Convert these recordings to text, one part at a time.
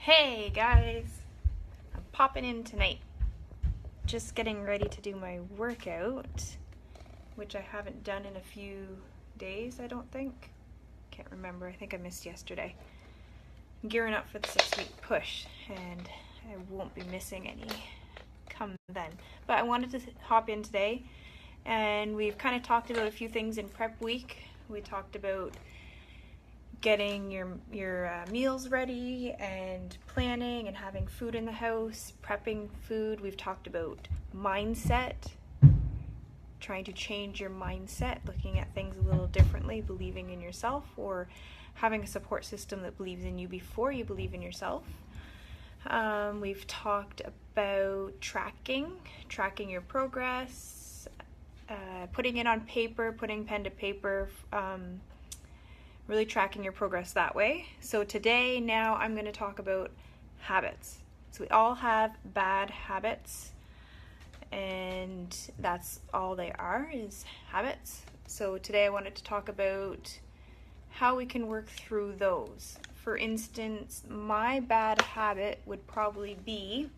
Hey guys, I'm popping in tonight. Just getting ready to do my workout, which I haven't done in a few days, I don't think. Can't remember, I think I missed yesterday. I'm gearing up for the 6-week push, and I won't be missing any come then. But I wanted to hop in today, and we've kind of talked about a few things in prep week. We talked about getting your meals ready and planning and having food in the house, prepping food. We've talked about mindset, trying to change your mindset, looking at things a little differently, believing in yourself, or having a support system that believes in you before you believe in yourself. We've talked about tracking your progress, putting it on paper, putting pen to paper, really tracking your progress that way. So today, now I'm going to talk about habits. So we all have bad habits, and that's all they are, is habits. So today I wanted to talk about how we can work through those. For instance, my bad habit would probably be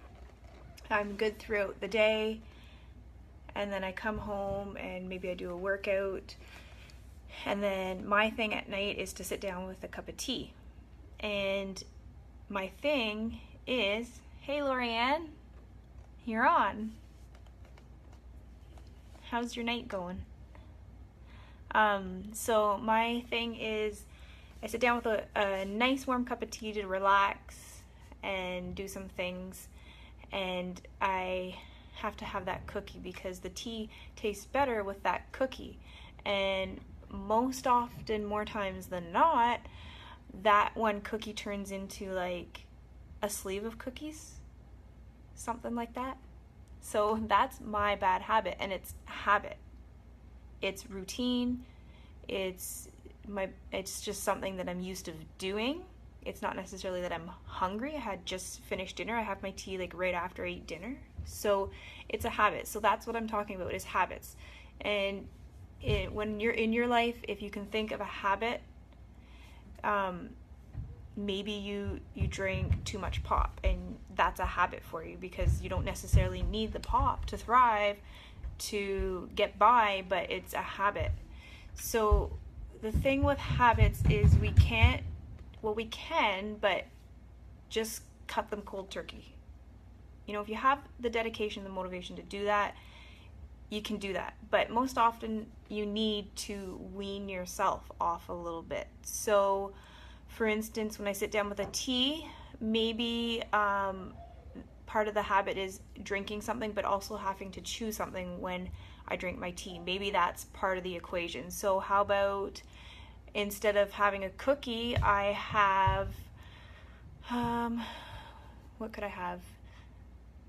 I'm good throughout the day, and then I come home and maybe I do a workout, and then my thing at night is to sit down with a cup of tea. And my thing is, hey Lorianne, you're on. How's your night going? So my thing is I sit down with a nice warm cup of tea to relax and do some things. And I have to have that cookie because the tea tastes better with that cookie. And most often, more times than not, that one cookie turns into like a sleeve of cookies, something like that. So that's my bad habit, and it's habit. It's routine. It's just something that I'm used to doing. It's not necessarily that I'm hungry. I had just finished dinner. I have my tea like right after I eat dinner. So it's a habit. So that's what I'm talking about, is habits. And when you're in your life, if you can think of a habit, maybe you drink too much pop, and that's a habit for you because you don't necessarily need the pop to thrive, to get by, but it's a habit. So the thing with habits is we can, but just cut them cold turkey. You know, if you have the dedication, the motivation to do that, you can do that. But most often you need to wean yourself off a little bit. So for instance, when I sit down with a tea, maybe part of the habit is drinking something, but also having to chew something when I drink my tea. Maybe that's part of the equation. So how about instead of having a cookie, I have, what could I have?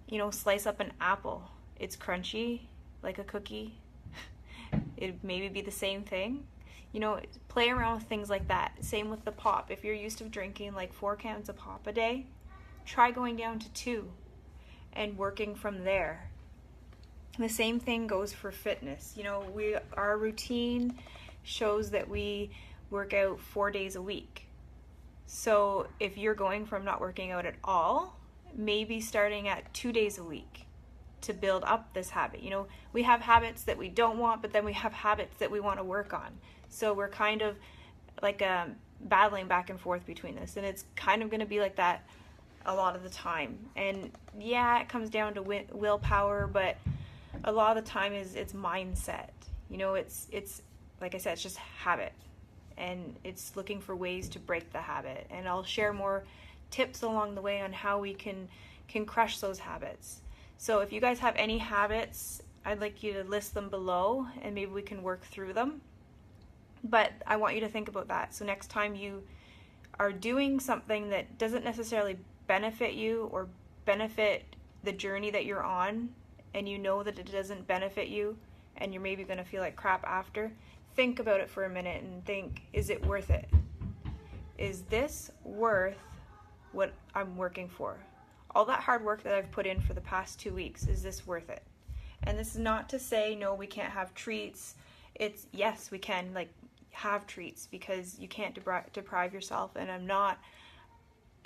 You know, slice up an apple. It's crunchy, like a cookie. It'd maybe be the same thing. You know, play around with things like that. Same with the pop. If you're used to drinking like 4 cans of pop a day, try going down to 2 and working from there. The same thing goes for fitness. You know, our routine shows that we work out 4 days a week. So if you're going from not working out at all, maybe starting at 2 days a week to build up this habit. You know, we have habits that we don't want, but then we have habits that we want to work on. So we're kind of like battling back and forth between this, and it's kind of going to be like that a lot of the time. And yeah, it comes down to willpower, but a lot of the time it's mindset. You know, it's like I said, it's just habit, and it's looking for ways to break the habit. And I'll share more tips along the way on how we can crush those habits. So if you guys have any habits, I'd like you to list them below, and maybe we can work through them. But I want you to think about that. So next time you are doing something that doesn't necessarily benefit you or benefit the journey that you're on, and you know that it doesn't benefit you, and you're maybe going to feel like crap after, think about it for a minute and think, is it worth it? Is this worth what I'm working for? All that hard work that I've put in for the past 2 weeks, is this worth it? And this is not to say, no, we can't have treats. It's, yes, we can, like, have treats, because you can't deprive yourself, and I'm not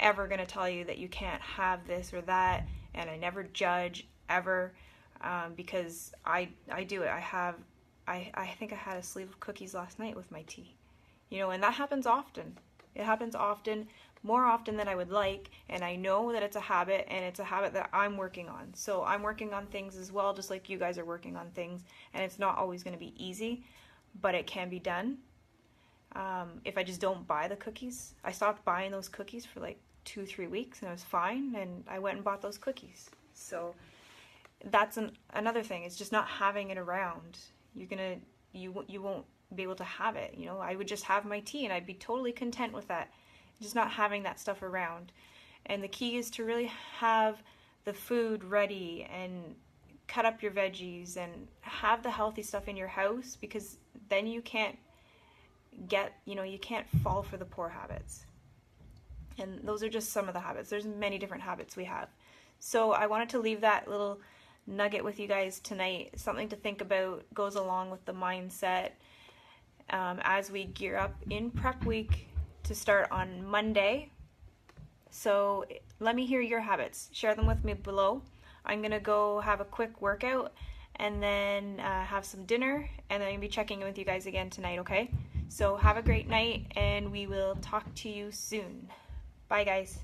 ever going to tell you that you can't have this or that, and I never judge ever, because I do it. I think I had a sleeve of cookies last night with my tea, and that happens often. It happens often, more often than I would like, and I know that it's a habit, and it's a habit that I'm working on. So I'm working on things as well, just like you guys are working on things, and it's not always going to be easy, but it can be done. If I just don't buy the cookies, I stopped buying those cookies for like 2-3 weeks, and I was fine, and I went and bought those cookies. So that's another thing. It's just not having it around. You won't be able to have it. I would just have my tea, and I'd be totally content with that. Just not having that stuff around. And the key is to really have the food ready and cut up your veggies and have the healthy stuff in your house, because then you can't you can't fall for the poor habits. And those are just some of the habits. There's many different habits we have. So I wanted to leave that little nugget with you guys tonight. Something to think about, goes along with the mindset as we gear up in prep week to start on Monday. So let me hear your habits. Share them with me below. I'm going to go have a quick workout and then have some dinner, and then I'm going to be checking in with you guys again tonight, okay? So have a great night, and we will talk to you soon. Bye, guys.